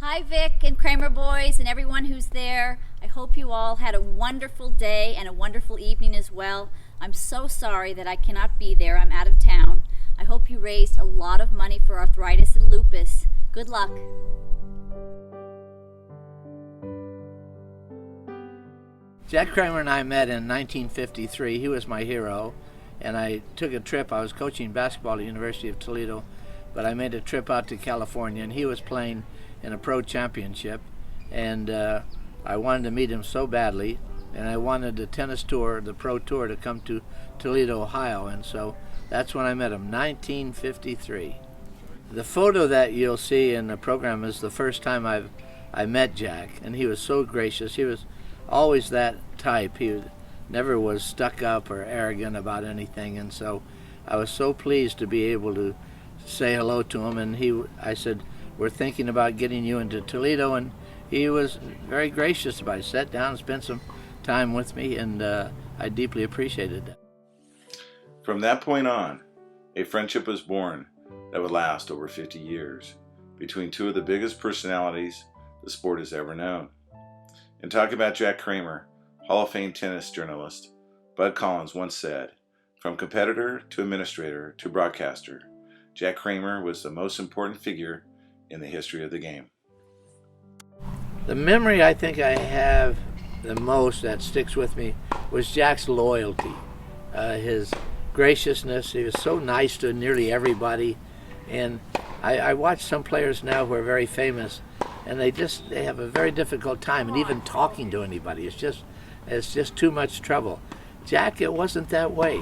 Hi, Vic and Kramer boys and everyone who's there. I hope you all had a wonderful day and a wonderful evening as well. I'm so sorry that I cannot be there. I'm out of town. I hope you raised a lot of money for arthritis and lupus. Good luck. Jack Kramer and I met in 1953. He was my hero, and I took a trip. I was coaching basketball at the University of Toledo, but I made a trip out to California, and he was playing in a pro championship, and I wanted to meet him so badly, and I wanted the tennis tour, the pro tour, to come to Toledo, Ohio, and so that's when I met him, 1953. The photo that you'll see in the program is the first time I met Jack, and he was so gracious. He was always that type. He never was stuck up or arrogant about anything, and so I was so pleased to be able to say hello to him. And I said, "We're thinking about getting you into Toledo," and he was very gracious about it. Sat down and spent some time with me, and I deeply appreciated that. From that point on, a friendship was born that would last over 50 years between two of the biggest personalities the sport has ever known. In talking about Jack Kramer, Hall of Fame tennis journalist Bud Collins once said, "From competitor to administrator to broadcaster, Jack Kramer was the most important figure in the history of the game." The memory I think I have the most that sticks with me was Jack's loyalty, his graciousness. He was so nice to nearly everybody, and I watch some players now who are very famous, and they have a very difficult time, and even talking to anybody, it's just too much trouble. Jack, it wasn't that way.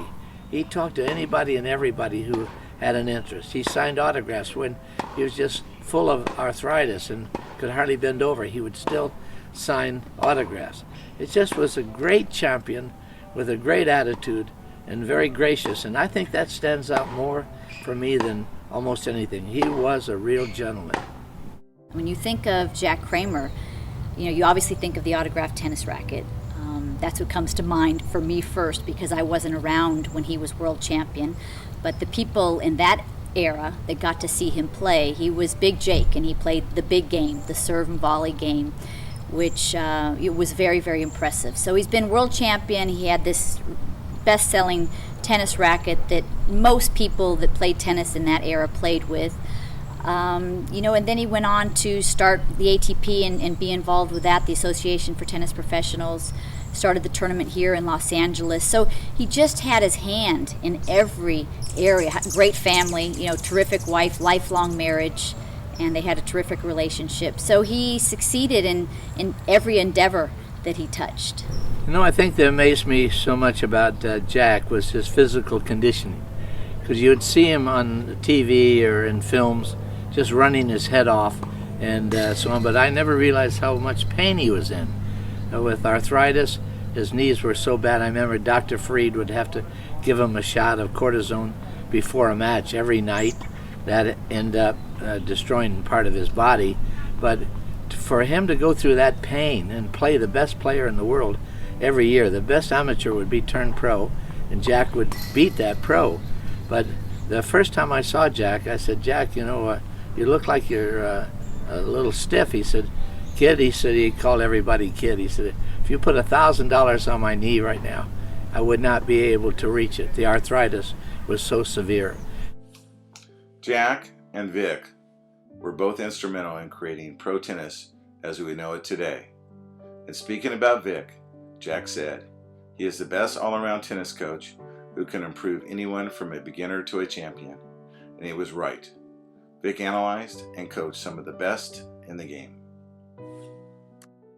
He talked to anybody and everybody who had an interest. He signed autographs when he was just full of arthritis and could hardly bend over. He would still sign autographs. It just was a great champion with a great attitude and very gracious, and I think that stands out more for me than almost anything. He was a real gentleman. When you think of Jack Kramer, you obviously think of the autographed tennis racket. That's what comes to mind for me first, because I wasn't around when he was world champion. But the people in that era that got to see him play, he was Big Jake, and he played the big game, the serve and volley game, which it was very, very impressive. So he's been world champion. He had this best-selling tennis racket that most people that played tennis in that era played with. And then he went on to start the ATP and be involved with that, the Association for Tennis Professionals, started the tournament here in Los Angeles. So he just had his hand in every area. Great family, terrific wife, lifelong marriage, and they had a terrific relationship. So he succeeded in every endeavor that he touched. I think that amazed me so much about Jack was his physical conditioning, because you would see him on TV or in films just running his head off and so on, but I never realized how much pain he was in. With arthritis, his knees were so bad. I remember Dr. Freed would have to give him a shot of cortisone before a match every night. That ended up destroying part of his body. But for him to go through that pain and play the best player in the world every year, the best amateur would be turned pro, and Jack would beat that pro. But the first time I saw Jack, I said, "Jack, you look like you're a little stiff." He said, "Kid," he called everybody kid. He said, "If you put $1,000 on my knee right now, I would not be able to reach it. The arthritis was so severe." Jack and Vic were both instrumental in creating pro tennis as we know it today. And speaking about Vic, Jack said, "He is the best all-around tennis coach who can improve anyone from a beginner to a champion." And he was right. Vic analyzed and coached some of the best in the game.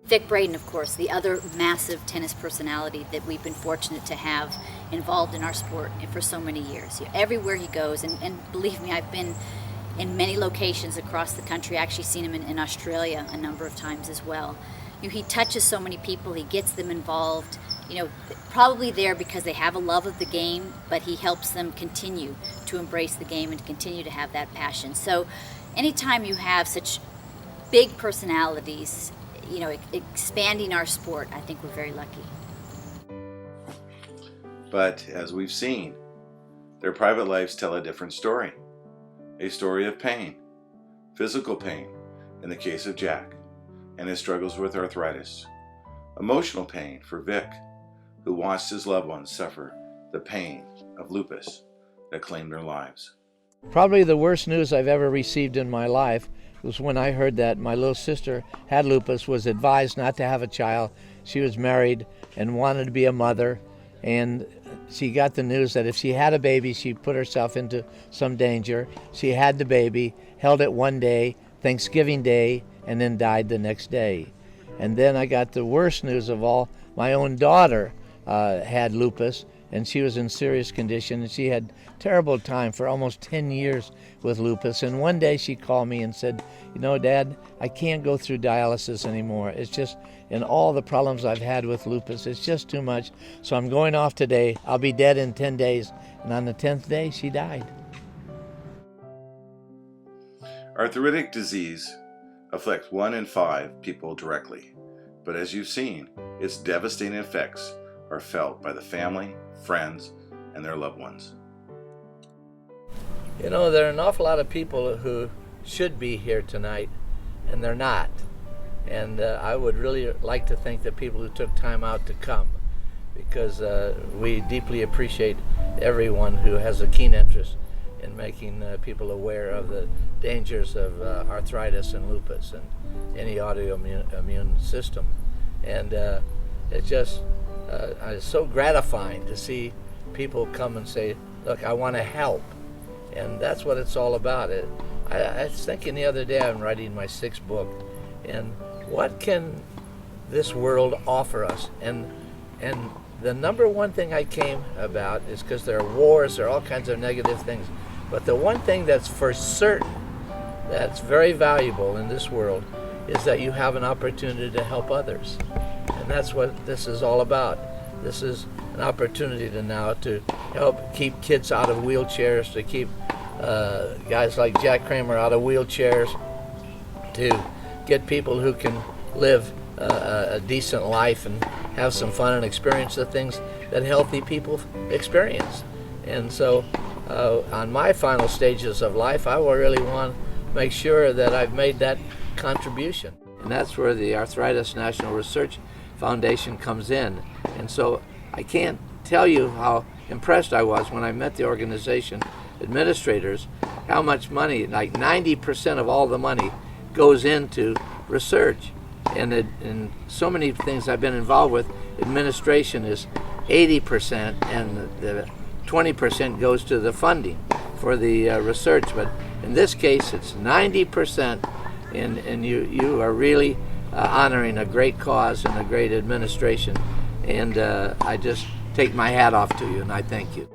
Vic Braden, of course, the other massive tennis personality that we've been fortunate to have involved in our sport for so many years. Everywhere he goes, and believe me, I've been in many locations across the country. I actually seen him in Australia a number of times as well. He touches so many people, he gets them involved, probably there because they have a love of the game, but he helps them continue to embrace the game and continue to have that passion. So anytime you have such big personalities, expanding our sport, I think we're very lucky. But as we've seen, their private lives tell a different story. A story of pain, physical pain, in the case of Jack and his struggles with arthritis. Emotional pain for Vic, who watched his loved ones suffer the pain of lupus that claimed their lives. Probably the worst news I've ever received in my life was when I heard that my little sister had lupus, was advised not to have a child. She was married and wanted to be a mother, and she got the news that if she had a baby, she'd put herself into some danger. She had the baby, held it one day, Thanksgiving Day, and then died the next day. And then I got the worst news of all. My own daughter had lupus, and she was in serious condition, and she had terrible time for almost 10 years with lupus. And one day she called me and said, you know, Dad, I can't go through dialysis anymore. It's just, and all the problems I've had with lupus, it's just too much. So I'm going off today. I'll be dead in 10 days. And on the 10th day, she died. Arthritic disease afflicts 1 in 5 people directly, but as you've seen, its devastating effects are felt by the family, friends, and their loved ones. You know, there are an awful lot of people who should be here tonight, and they're not. And I would really like to think that people who took time out to come, because we deeply appreciate everyone who has a keen interest in making people aware of the dangers of arthritis and lupus and any autoimmune system. And it's just it's so gratifying to see people come and say, look, I want to help. And that's what it's all about. I was thinking the other day, I'm writing my 6th book, and what can this world offer us? And the number one thing I came about is because there are wars, there are all kinds of negative things, but the one thing that's for certain, that's very valuable in this world, is that you have an opportunity to help others. And that's what this is all about. This is an opportunity to help keep kids out of wheelchairs, to keep guys like Jack Kramer out of wheelchairs, to get people who can live a decent life and have some fun and experience the things that healthy people experience. And so on my final stages of life, I will really want to make sure that I've made that contribution. And that's where the Arthritis National Research Foundation comes in. And so I can't tell you how impressed I was when I met the organization administrators, how much money, like 90% of all the money goes into research. And in so many things I've been involved with, administration is 80%, and the 20% goes to the funding for the research. But in this case, it's 90%, and you are really honoring a great cause and a great administration. And I just take my hat off to you, and I thank you.